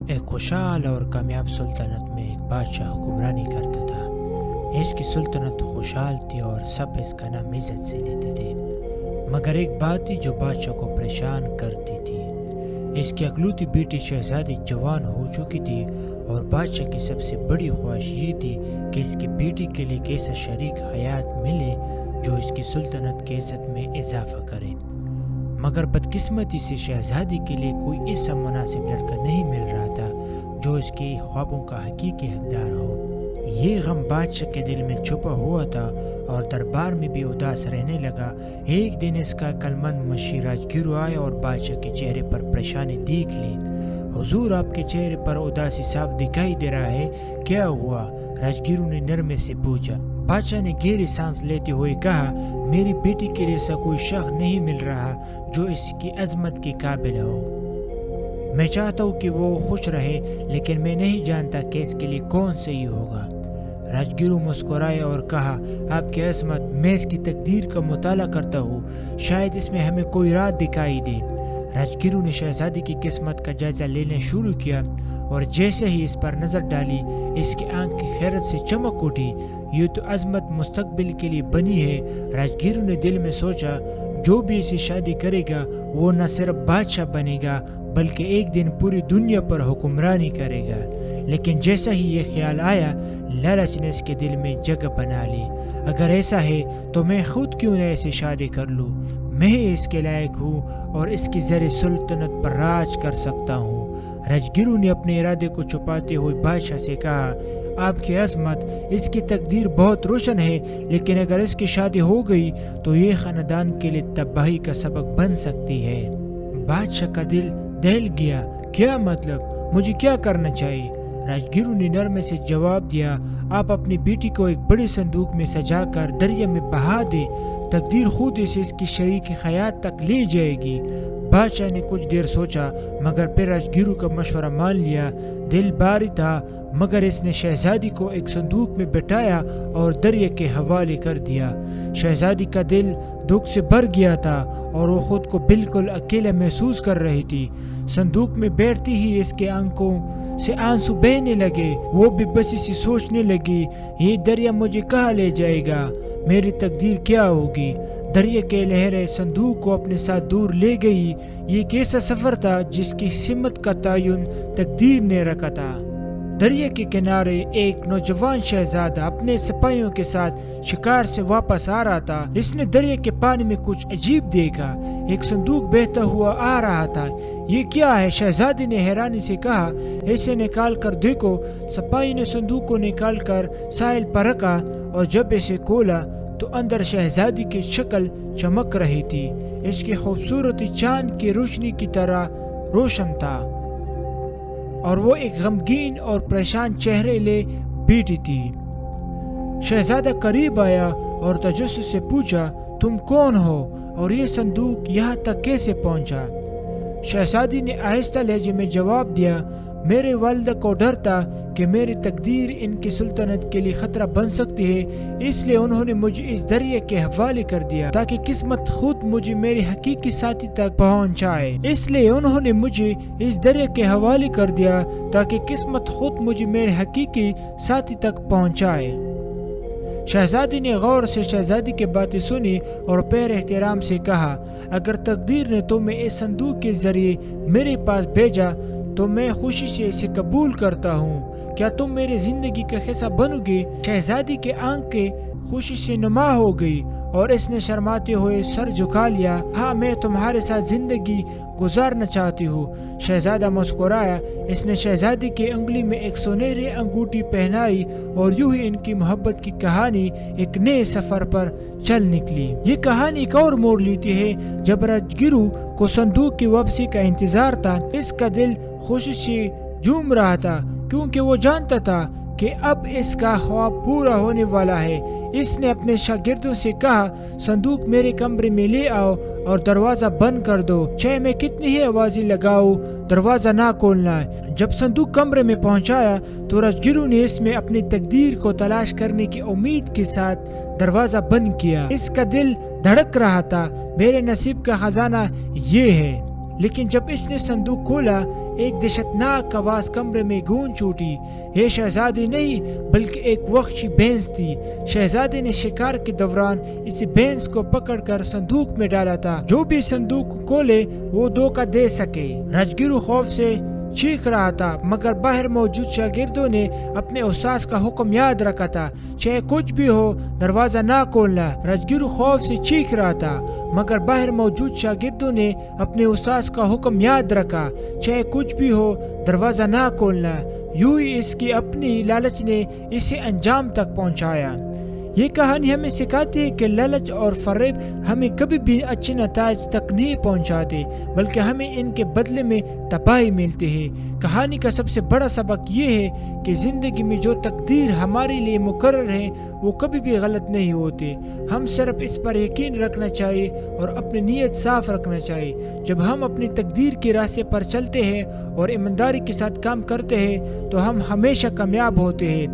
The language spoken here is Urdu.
ایک خوشحال اور کامیاب سلطنت میں ایک بادشاہ حکمرانی کرتا تھا۔ اس کی سلطنت خوشحال تھی اور سب اس کا نام عزت سے لیتے تھے، مگر ایک بات تھی جو بادشاہ کو پریشان کرتی تھی۔ اس کی اکلوتی بیٹی شہزادی جوان ہو چکی تھی اور بادشاہ کی سب سے بڑی خواہش یہ تھی کہ اس کی بیٹی کے لیے ایک ایسا شریک حیات ملے جو اس کی سلطنت کی عزت میں اضافہ کرے، مگر بدقسمتی سے شہزادی کے لیے کوئی ایسا مناسب لڑکا نہیں مل رہا تھا جو اس کے خوابوں کا حقیقی حقدار ہو۔ یہ غم بادشاہ کے دل میں چھپا ہوا تھا اور دربار میں بھی اداس رہنے لگا۔ ایک دن اس کا عقلمند مشیر راجگیرو آیا اور بادشاہ کے چہرے پر پریشانی دیکھ لی۔ حضور، آپ کے چہرے پر اداسی صاف دکھائی دے رہا ہے، کیا ہوا؟ راجگیرو نے نرمے سے پوچھا۔ بادشاہ نے گہری سانس لیتے ہوئے کہا، میری بیٹی کے لیے ایسا کوئی شخص نہیں مل رہا جو اس کی عظمت کے قابل ہو۔ میں چاہتا ہوں کہ وہ خوش رہے، لیکن میں نہیں جانتا کہ اس کے لیے کون صحیح ہوگا۔ راجگیرو مسکرائے اور کہا، آپ کی عظمت، میں اس کی تقدیر کا مطالعہ کرتا ہوں، شاید اس میں ہمیں کوئی راہ دکھائی دے۔ راجگیرو نے شہزادی کی قسمت کا جائزہ لینا شروع کیا اور جیسے ہی اس پر نظر ڈالی، اس کی آنکھ کی خیرت سے چمک اٹھی۔ یہ تو عظمت مستقبل کے لیے بنی ہے۔ راجگیرو نے دل میں سوچا، جو بھی اسے شادی کرے گا وہ نہ صرف بادشاہ بنے گا بلکہ ایک دن پوری دنیا پر حکمرانی کرے گا۔ لیکن جیسا ہی یہ خیال آیا، لالچ نے اس کے دل میں جگہ بنا لی۔ اگر ایسا ہے تو میں خود کیوں نہ ایسے شادی کر لوں؟ میں اس کے لائق ہوں اور اس کی زر سلطنت پر راج کر سکتا ہوں۔ راجگیرو نے اپنے ارادے کو چھپاتے ہوئے بادشاہ سے کہا، آپ کی عظمت، اس کی تقدیر بہت روشن ہے، لیکن اگر اس کی شادی ہو گئی تو یہ خاندان کے لیے تباہی کا سبب بن سکتی ہے۔ بادشاہ کا دل دہل گیا۔ کیا مطلب؟ مجھے کیا کرنا چاہیے؟ راجگیرو نے نرمے سے جواب دیا، آپ اپنی بیٹی کو ایک بڑے صندوق میں سجا کر دریا میں بہا دے، تقدیر خود اسے اس کی شریک حیات تک لے جائے گی۔ بادشاہ نے کچھ دیر سوچا مگر پھر راجگیرو کا مشورہ مان لیا۔ دل باری تھا مگر اس نے شہزادی کو ایک صندوق میں بٹھایا اور دریا کے حوالے کر دیا۔ شہزادی کا دل دکھ سے بھر گیا تھا اور وہ خود کو بالکل اکیلا محسوس کر رہی تھی۔ صندوق میں بیٹھتی ہی اس کے آنکھوں سے آنسو بہنے لگے۔ وہ بھی بس اسی سوچنے لگی، یہ دریا مجھے کہاں لے جائے گا؟ میری تقدیر کیا ہوگی؟ دریا کے لہریں صندوق کو اپنے ساتھ دور لے گئی۔ یہ ایک ایسا سفر تھا جس کی سمت کا تعین تقدیر نے رکھا تھا۔ دریا کے کنارے ایک نوجوان شہزادہ اپنے سپاہیوں کے ساتھ شکار سے واپس آ رہا تھا۔ اس نے دریا کے پانی میں کچھ عجیب دیکھا، ایک صندوق بہتا ہوا آ رہا تھا۔ یہ کیا ہے؟ شہزادی نے حیرانی سے کہا، اسے نکال کر دیکھو۔ سپاہی نے صندوق کو نکال کر ساحل پر رکھا اور جب اسے کھولا تو اندر شہزادی کی شکل چمک رہی تھی۔ اس کی خوبصورتی چاند کی روشنی کی طرح روشن تھا اور وہ ایک غمگین اور پریشان چہرے لے بیٹھی تھی۔ شہزادہ قریب آیا اور تجسس سے پوچھا، تم کون ہو اور یہ صندوق یہاں تک کیسے پہنچا؟ شہزادی نے آہستہ لہجے میں جواب دیا، میرے والدہ کو ڈر تھا کہ میری تقدیر ان کی سلطنت کے لیے خطرہ بن سکتی ہے، اس لیے انہوں نے مجھے اس دریا کے حوالے کر دیا تاکہ قسمت خود مجھے میرے حقیقی ساتھی تک پہنچائے۔ اس لیے انہوں نے مجھے اس دریا کے حوالے کر دیا تاکہ قسمت خود مجھے میرے حقیقی ساتھی تک پہنچائے۔ شہزادی نے غور سے شہزادی کی باتیں سنی اور پیر احترام سے کہا، اگر تقدیر نے تمہیں اس صندوق کے ذریعے میرے پاس بھیجا تو میں خوشی سے اسے قبول کرتا ہوں۔ کیا تم میری زندگی کا حصہ بنو گے؟ شہزادی کے آنکھیں خوشی سے نما ہو گئی اور اس نے شرماتے ہوئے سر جھکا لیا۔ ہاں، میں تمہارے ساتھ زندگی گزارنا چاہتی ہوں۔ شہزادہ مسکرایا۔ اس نے شہزادی کی انگلی میں ایک سنہری انگوٹھی پہنائی اور یوں ہی ان کی محبت کی کہانی ایک نئے سفر پر چل نکلی۔ یہ کہانی ایک اور موڑ لیتی ہے۔ جب راجگیرو کو صندوق کی واپسی کا انتظار تھا، اس کا دل خوشی سے جھوم رہا تھا کیونکہ وہ جانتا تھا کہ اب اس کا خواب پورا ہونے والا ہے۔ اس نے اپنے شاگردوں سے کہا، صندوق میرے کمرے میں لے آؤ اور دروازہ بند کر دو، چاہے میں کتنی ہی آوازیں لگاؤں، دروازہ نہ کھولنا ہے۔ جب صندوق کمرے میں پہنچایا تو راجگیرو نے اس میں اپنی تقدیر کو تلاش کرنے کی امید کے ساتھ دروازہ بند کیا۔ اس کا دل دھڑک رہا تھا، میرے نصیب کا خزانہ یہ ہے، لیکن جب اس نے صندوق کھولا ایک دہشتناک آواز کمرے میں گونج اٹھی۔ یہ شہزادی نہیں بلکہ ایک وحشی بھینس تھی۔ شہزادے نے شکار کے دوران اسی بھینس کو پکڑ کر صندوق میں ڈالا تھا۔ جو بھی صندوق کھولے وہ دھوکہ دے سکے۔ راجگیرو خوف سے چیخ رہا تھا، مگر باہر موجود شاگردوں نے اپنے استاذ کا حکم یاد رکھا تھا، چاہے کچھ بھی ہو دروازہ نہ کھولنا۔ راجگیرو خوف سے چیخ رہا تھا، مگر باہر موجود شاگردوں نے اپنے استاذ کا حکم یاد رکھا، چاہے کچھ بھی ہو دروازہ نہ کھولنا۔ یوں ہی اس کی اپنی لالچ نے اسے انجام تک پہنچایا۔ یہ کہانی ہمیں سکھاتی ہے کہ لالچ اور فریب ہمیں کبھی بھی اچھے نتائج تک نہیں پہنچاتے، بلکہ ہمیں ان کے بدلے میں تباہی ملتی ہے۔ کہانی کا سب سے بڑا سبق یہ ہے کہ زندگی میں جو تقدیر ہمارے لیے مقرر ہے وہ کبھی بھی غلط نہیں ہوتے۔ ہم صرف اس پر یقین رکھنا چاہیے اور اپنی نیت صاف رکھنا چاہیے۔ جب ہم اپنی تقدیر کے راستے پر چلتے ہیں اور ایمانداری کے ساتھ کام کرتے ہیں تو ہم ہمیشہ کامیاب ہوتے ہیں۔